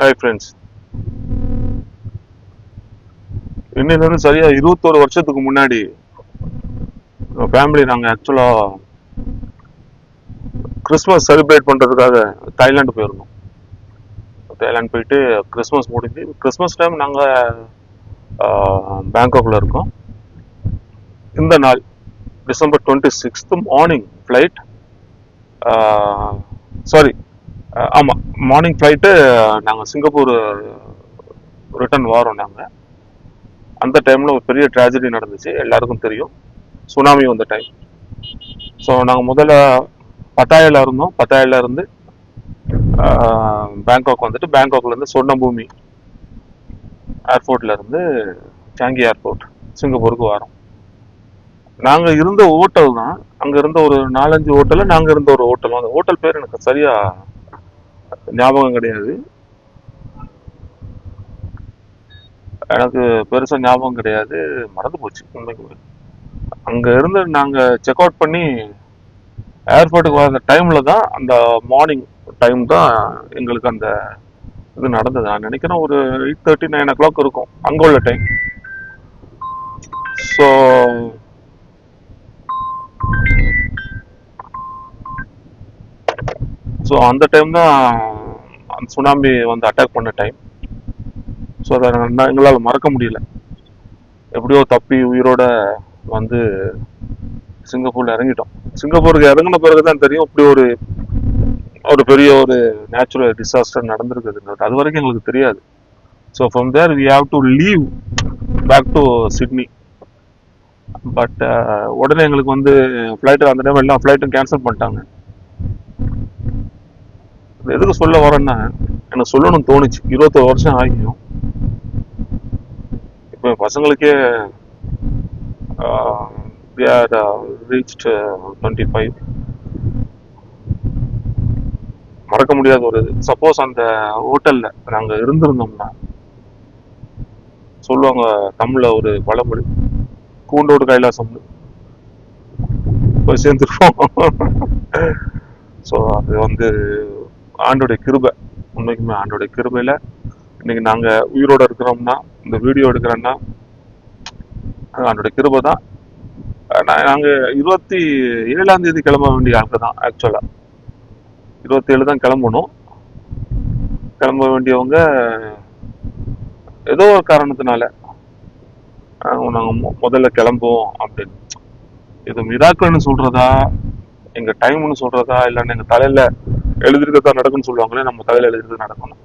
Hi friends. இன்னிலிருந்து சரியா 21 வருஷத்துக்கு முன்னாடி ஃபேமிலி நாங்கள் ஆக்சுவலாக கிறிஸ்மஸ் செலிப்ரேட் பண்ணுறதுக்காக தாய்லாந்து போயிருந்தோம். தாய்லாந்து போயிட்டு கிறிஸ்மஸ் முடிஞ்சு கிறிஸ்மஸ் டைம் நாங்கள் பேங்காக்ல இருக்கோம். இந்த நாள் டிசம்பர் 26 மார்னிங் ஃப்ளைட், சாரி ஆமாம் மார்னிங் ஃப்ளைட்டு நாங்கள் சிங்கப்பூர் ரிட்டர்ன் வரோம். நாங்கள் அந்த டைமில் ஒரு பெரிய ட்ராஜடி நடந்துச்சு, எல்லாருக்கும் தெரியும். சுனாமி வந்த டைம். ஸோ நாங்கள் முதல்ல பட்டாயால இருந்தோம். பட்டாயால இருந்து பேங்காக் வந்துட்டு பேங்காக்லேருந்து சொர்ணபூமி ஏர்போர்ட்ல இருந்து சாங்கி ஏர்போர்ட் சிங்கப்பூருக்கு வரோம். நாங்கள் இருந்த ஹோட்டல் தான், அங்கே இருந்த ஒரு 4-5 ஹோட்டலில் நாங்கள் இருந்த ஒரு ஹோட்டல். அந்த ஹோட்டல் பேர் எனக்கு சரியா ஞாபகம் கிடையாது, எனக்கு பெருசாக ஞாபகம் கிடையாது, மறந்து போச்சு உண்மைக்கு. அங்கே இருந்து நாங்கள் செக் அவுட் பண்ணி ஏர்போர்ட்டுக்கு வர டைமில் தான், அந்த மார்னிங் டைம் தான் எங்களுக்கு அந்த இது நடந்தது. நான் நினைக்கிறேன் ஒரு 8:30 9 o'clock இருக்கும் அங்கே உள்ள டைம். ஸோ அந்த டைம் தான் அந்த சுனாமி வந்து அட்டாக் பண்ண டைம். ஸோ அதை எங்களால் மறக்க முடியல. எப்படியோ தப்பி உயிரோட வந்து சிங்கப்பூர்ல இறங்கிட்டோம். சிங்கப்பூருக்கு இறங்கின பிறகு தான் தெரியும் இப்படி ஒரு பெரிய ஒரு நேச்சுரல் டிசாஸ்டர் நடந்திருக்குது. அது வரைக்கும் எங்களுக்கு தெரியாது. So from there we have to leave back to Sydney. But உடனே எங்களுக்கு வந்து ஃப்ளைட்டு அந்த டைம் எல்லாம் ஃப்ளைட்டும் கேன்சல் பண்ணிட்டாங்க. எதுக்கு சொல்ல வரேன்னா, எனக்கு சொல்லணும்னு தோணுச்சு. 21 வருஷம் ஆகியும் இப்போ பசங்களுக்கே they are reached 25. மறக்க முடியாத ஒரு இது. சப்போஸ் அந்த ஹோட்டல்ல நாங்க இருந்திருந்தோம்னா, சொல்லுவாங்க தமிழ்ல ஒரு பழமொழி, கூண்டோடு கைலாசம்னு, போய் சேர்ந்துருப்போம். ஸோ அது வந்து ஆண்டோடைய கிருபை. உண்மைக்குமே ஆண்டோடைய கிருபையில இன்னைக்கு நாங்க உயிரோட இருக்கிறோம்னா, இந்த வீடியோ எடுக்கிறோம்னா ஆண்டோடைய கிருபை தான். நாங்க 27ஆம் தேதி கிளம்ப வேண்டிய ஆட்கள் தான். ஆக்சுவலா 27 தான் கிளம்பணும். கிளம்ப வேண்டியவங்க ஏதோ ஒரு காரணத்தினால நாங்க முதல்ல கிளம்புவோம் அப்படின்னு. இது மிராக்கல்னு சொல்றதா, எங்க டைம்னு சொல்றதா, இல்லைன்னு எங்க தலையில எழுதிருக்கதான் நடக்கும்னு சொல்லுவாங்களே, நம்ம தலையில எழுதிருக்க நடக்கணும்.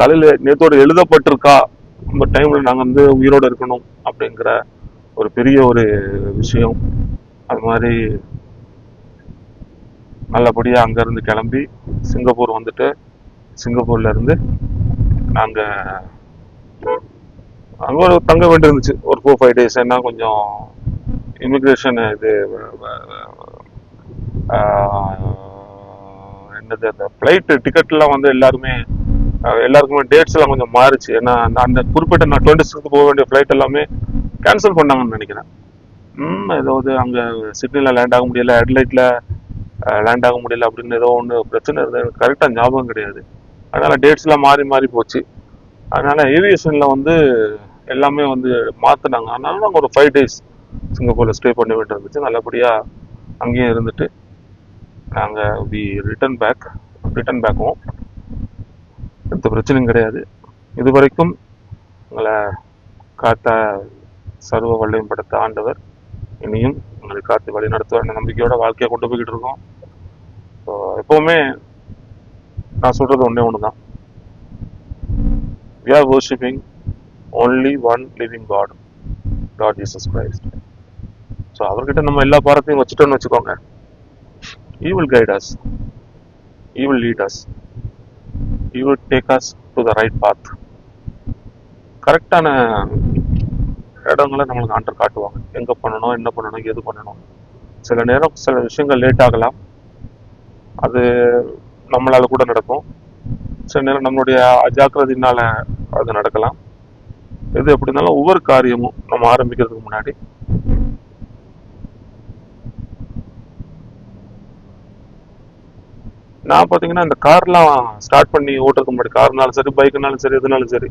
தலையில நேத்தோட எழுதப்பட்டிருக்கா, நம்ம டைம்ல நாங்க வந்து உயிரோட இருக்கணும் அப்படிங்கிற ஒரு பெரிய ஒரு விஷயம். அது மாதிரி நல்லபடியா அங்க இருந்து கிளம்பி சிங்கப்பூர் வந்துட்டு, சிங்கப்பூர்ல இருந்து நாங்க அங்க ஒரு தங்க வேண்டி இருந்துச்சு ஒரு 4-5 days. ஏன்னா கொஞ்சம் இமிக்ரேஷன் இது என்னது, அந்த ஃப்ளைட் டிக்கெட்லாம் வந்து எல்லாருக்குமே டேட்ஸ் எல்லாம் கொஞ்சம் மாறிச்சு. ஏன்னா அந்த குறிப்பிட்ட நான் 26 போக வேண்டிய ஃப்ளைட் எல்லாமே கேன்சல் பண்ணாங்கன்னு நினைக்கிறேன். ஏதாவது அங்கே சிட்னியில் லேண்ட் ஆக முடியல, ஹெட்லைட்டில் லேண்ட் ஆக முடியல அப்படின்னு ஏதோ ஒன்று பிரச்சனை இருந்தது. எனக்கு கரெக்டாக ஞாபகம் கிடையாது. அதனால் டேட்ஸ்லாம் மாறி மாறி போச்சு. அதனால் ஏவியேஷனில் வந்து எல்லாமே வந்து மாற்றினாங்க. அதனால நாங்கள் ஒரு 5 days சிங்கப்பூரில் ஸ்டே பண்ண வேண்டியது இருந்துச்சு. நல்லபடியாக அங்கேயும் இருந்துட்டு நாங்கள் ரிட்டர்ன் பேக்கும் எந்த பிரச்சனையும் கிடையாது. இது வரைக்கும் உங்களை காத்த சர்வ வல்லமையும் படைத்த ஆண்டவர் இனியும் உங்களை காத்து வழி நடத்துவார் நம்பிக்கையோட வாழ்க்கையை கொண்டு போய்கிட்டு இருக்கோம். ஸோ எப்பவுமே நான் சொல்றது ஒன்று தான், we are worshipping only one living God, God Jesus Christ. So அவர்கிட்ட நம்ம எல்லா பாரத்தையும் வச்சுட்டோம்னு வச்சுக்கோங்க, He will guide us, He will lead us, He will take us to the right path. கரெக்டான இடங்களை நம்மளுக்கு ஆண்டர் காட்டுவாங்க, எங்க பண்ணணும், என்ன பண்ணணும், எது பண்ணணும். சில நேரம் சில விஷயங்கள் லேட் ஆகலாம், அது நம்மளால கூட நடக்கும். சில நேரம் நம்மளுடைய அஜாக்கிரதையினால அது நடக்கலாம். எது எப்படி இருந்தாலும் ஒவ்வொரு காரியமும் நம்ம ஆரம்பிக்கிறதுக்கு முன்னாடி நான் பார்த்தீங்கன்னா இந்த கார்லாம் ஸ்டார்ட் பண்ணி ஓட்டுறதுக்கு முன்னாடி, கார்னாலும் சரி பைக்குனாலும் சரி எதுனாலும் சரி,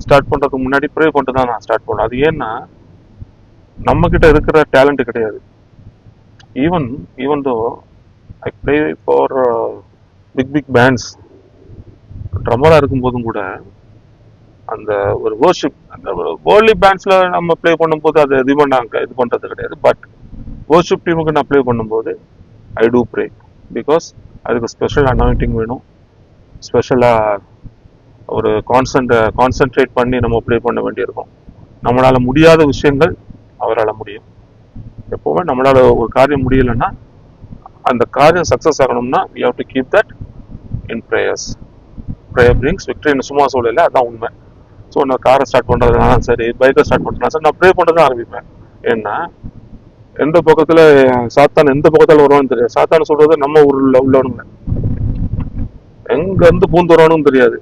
ஸ்டார்ட் பண்ணுறதுக்கு முன்னாடி ப்ரே பண்ணிட்டு தான் நான் ஸ்டார்ட் பண்ணுவேன். அது ஏன்னா நம்மக்கிட்ட இருக்கிற டேலண்ட் கிடையாது. Even even though I play for big big bands, ட்ரம்மராக இருக்கும்போதும் கூட அந்த ஒரு வர்ஷிப், அந்த வேர்ல்ட்லி பேண்ட்ஸில் நம்ம ப்ளே பண்ணும்போது அது இது பண்ணுறது கிடையாது. பட் வர்ஷிப் டீமுக்கு நான் ப்ளே பண்ணும்போது ஐ டூ ப்ரே. பிகாஸ் அதுக்கு ஸ்பெஷல் அனாயிண்டிங் வேணும், ஸ்பெஷலாக ஒரு கான்சென்ட்ரேட் பண்ணி நம்ம ப்ளே பண்ண வேண்டியிருக்கும். நம்மளால் முடியாத விஷயங்கள் அவரால் முடியும். எப்போவுமே நம்மளால் ஒரு காரியம் முடியலைன்னா, அந்த காரியம் சக்ஸஸ் ஆகணும்னா we have to keep that in prayers. prayer brings victory. சும்மா சொல்லல, அதான் உண்மை. ஸோ நான் காரை ஸ்டார்ட் பண்ணுறதுனாலும் சரி பைக்கை ஸ்டார்ட் பண்ணுறதுனா சரி, நான் ப்ரே பண்ண தான் ஆரம்பிப்பேன். ஏன்னா எந்த பக்கத்தில் சாத்தான் எந்த பக்கத்தில் வருவான்னு தெரியாது. சாத்தான் சொல்றது நம்ம ஊரில் உள்ளவனுங்க எங்கேருந்து பூந்து வருவானுன்னு தெரியாது.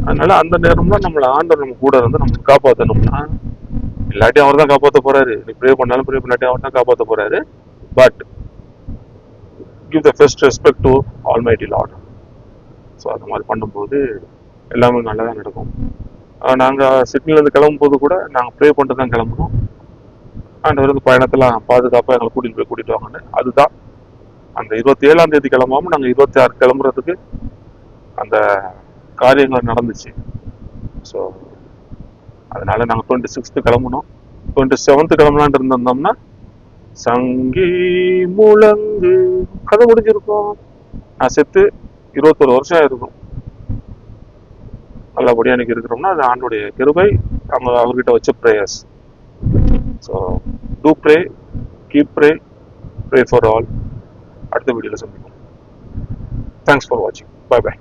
அதனால அந்த நேரம் தான் நம்மளை ஆண்டவர் நம்ம கூட இருந்து நம்ம காப்பாற்றணும்னா, இல்லாட்டி அவர் தான் காப்பாற்ற போறாரு. நீ ப்ரே பண்ணாலும் ப்ரே பண்ணாட்டி அவர் தான் காப்பாற்ற போறாரு. But give the first respect to almighty Lord. So அது மாதிரி பண்ணும்போது எல்லாமே நல்லா தான் நடக்கும். நாங்கள் சிட்னிலேருந்து கிளம்பும்போது கூட நாங்கள் ப்ரே பண்ணிட்டு தான் கிளம்புனோம். ஆண்டவர் வந்து பயணத்தெல்லாம் பாதுகாப்பாக எங்களை கூட்டிகிட்டு வாங்கன்னு. அதுதான் அந்த 27ஆம் தேதி கிளம்பாமல் நாங்கள் 26 கிளம்புறதுக்கு அந்த காரியங்கள் நடந்துச்சு. ஸோ அதனால நாங்கள் 26 கிளம்புனோம். 27 கிளம்பலான்ட்டு இருந்தோம்னா சங்கி முழங்கு கதை முடிஞ்சிருக்கும். நான் செத்து 21 வருஷம் ஆயிருக்கும். நல்லபடியாக எனக்கு இருக்கிறோம்னா அது ஆண்டுடைய கிருபை, நம்ம அவர்கிட்ட வச்ச prayers. So do pray, keep pray, pray for all. அடுத்த வீடியோவில் சந்திப்போம். தேங்க்ஸ் ஃபார் வாட்சிங். Bye by.